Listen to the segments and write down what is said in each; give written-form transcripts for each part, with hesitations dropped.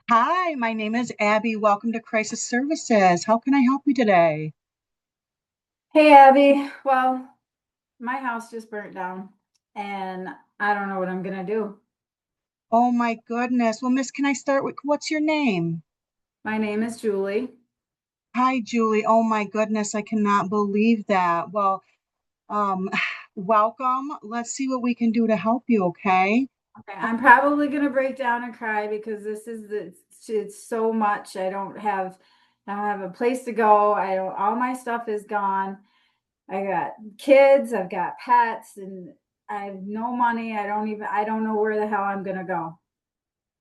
Hi, my name is Abby. Welcome to Crisis Services. How can I help you today? Hey Abby, well, my house just burnt down and I don't know what I'm gonna do. Oh my goodness. Well, Miss, can I start with what's your name? My name is Julie. Hi, Julie. Oh my goodness, I cannot believe that. Well, um, welcome. Let's see what we can do to help you, okay? Okay, I'm probably gonna break down and cry because it's so much. I don't have a place to go. I don't All my stuff is gone. I got kids, I've got pets, and I have no money. I don't know where the hell I'm gonna go.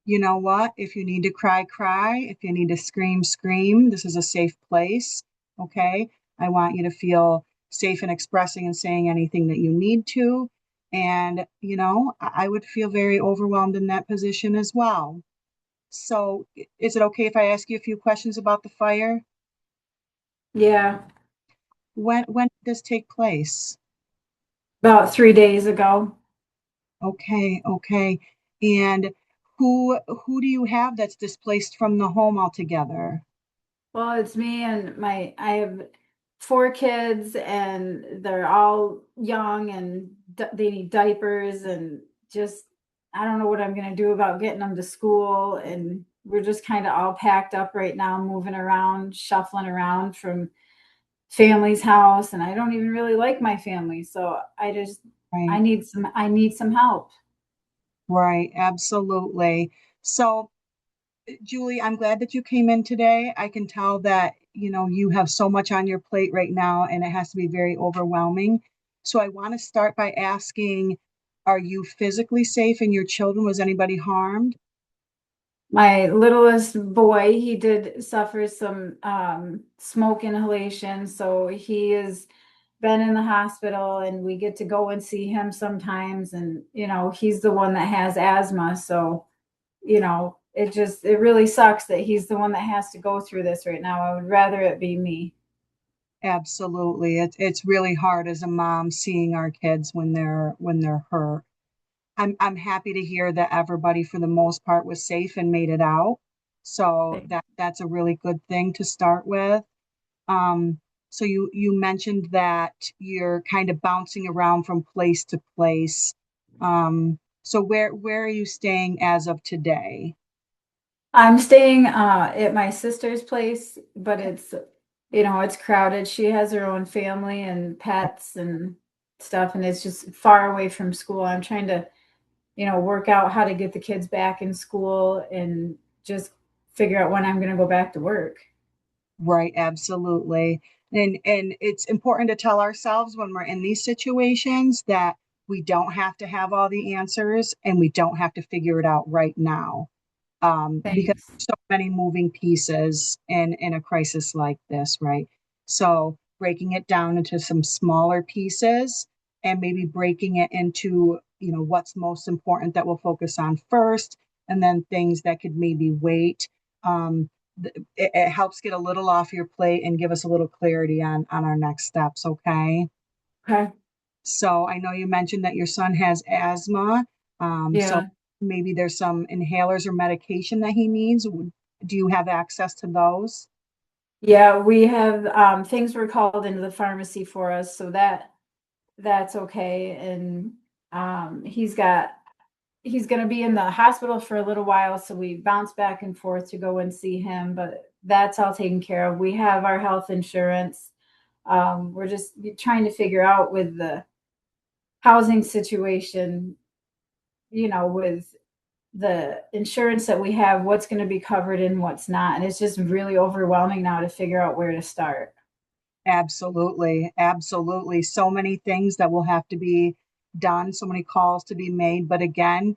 You know what? If you need to cry, cry. If you need to scream, scream. This is a safe place, okay? I want you to feel safe in expressing and saying anything that you need to. And, I would feel very overwhelmed in that position as well. So, is it okay if I ask you a few questions about the fire? Yeah, When did this take place? about 3 days ago. Okay, okay. And who do you have that's displaced from the home altogether? Well, it's me and I have four kids and they're all young and they need diapers and just I don't know what I'm going to do about getting them to school, and we're just kind of all packed up right now, moving around, shuffling around from family's house, and I don't even really like my family. So Right. I need some help. Right, absolutely. So, Julie, I'm glad that you came in today. I can tell that, you have so much on your plate right now, and it has to be very overwhelming. So, I want to start by asking, are you physically safe and your children? Was anybody harmed? My littlest boy, he did suffer some smoke inhalation, so he has been in the hospital, and we get to go and see him sometimes. And he's the one that has asthma, so it really sucks that he's the one that has to go through this right now. I would rather it be me. Absolutely. It's really hard as a mom seeing our kids when they're hurt. I'm happy to hear that everybody for the most part was safe and made it out. So that's a really good thing to start with. Um, so you mentioned that you're kind of bouncing around from place to place. So where are you staying as of today? I'm staying at my sister's place, but it's crowded. She has her own family and pets and stuff, and it's just far away from school. I'm trying to, work out how to get the kids back in school and just figure out when I'm going to go back to work. Right, absolutely. And it's important to tell ourselves when we're in these situations that we don't have to have all the answers and we don't have to figure it out right now. Because Thanks. so many moving pieces in a crisis like this, right? So breaking it down into some smaller pieces and maybe breaking it into, what's most important that we'll focus on first, and then things that could maybe wait. Um, it helps get a little off your plate and give us a little clarity on our next steps. Okay. Okay. So I know you mentioned that your son has asthma. So Yeah. maybe there's some inhalers or medication that he needs. Do you have access to those? Yeah, we have things were called into the pharmacy for us, so that's okay. And he's going to be in the hospital for a little while, so we bounce back and forth to go and see him, but that's all taken care of. We have our health insurance. We're just trying to figure out with the housing situation, with the insurance that we have, what's going to be covered and what's not. And it's just really overwhelming now to figure out where to start. Absolutely. Absolutely. So many things that will have to be done, so many calls to be made. But again,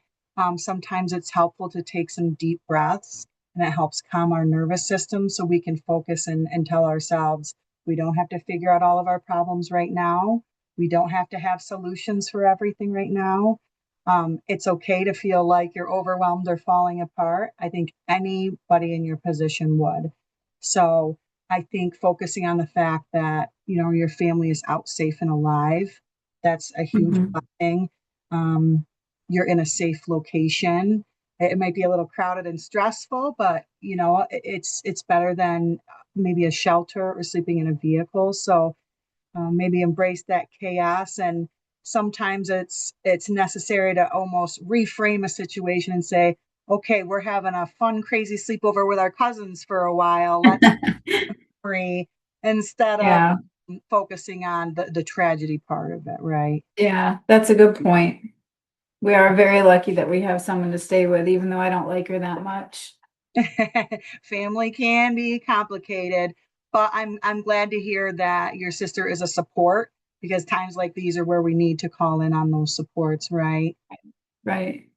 sometimes it's helpful to take some deep breaths, and it helps calm our nervous system so we can focus and tell ourselves we don't have to figure out all of our problems right now. We don't have to have solutions for everything right now. It's okay to feel like you're overwhelmed or falling apart. I think anybody in your position would. So, I think focusing on the fact that, your family is out safe and alive, that's a huge Mhm. blessing. Um, you're in a safe location. It might be a little crowded and stressful, but it's better than maybe a shelter or sleeping in a vehicle. So maybe embrace that chaos. And sometimes it's necessary to almost reframe a situation and say, okay, we're having a fun, crazy sleepover with our cousins for a while. Let's free instead of Yeah. focusing on the tragedy part of it, right? Yeah, that's a good point. We are very lucky that we have someone to stay with, even though I don't like her that much. Family can be complicated, but I'm glad to hear that your sister is a support because times like these are where we need to call in on those supports, right? Right.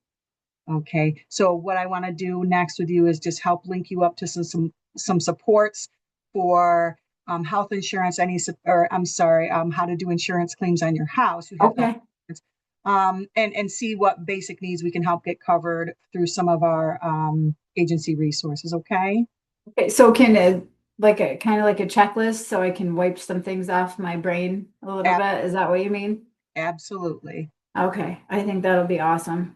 Okay. So what I want to do next with you is just help link you up to some supports for health insurance. Or I'm sorry, how to do insurance claims on your house. You have health Okay. insurance, and see what basic needs we can help get covered through some of our agency resources. Okay. Okay. So can it like a kind of like a checklist so I can wipe some things off my brain a little Ab- bit? Is that what you mean? Absolutely. Okay. I think that'll be awesome.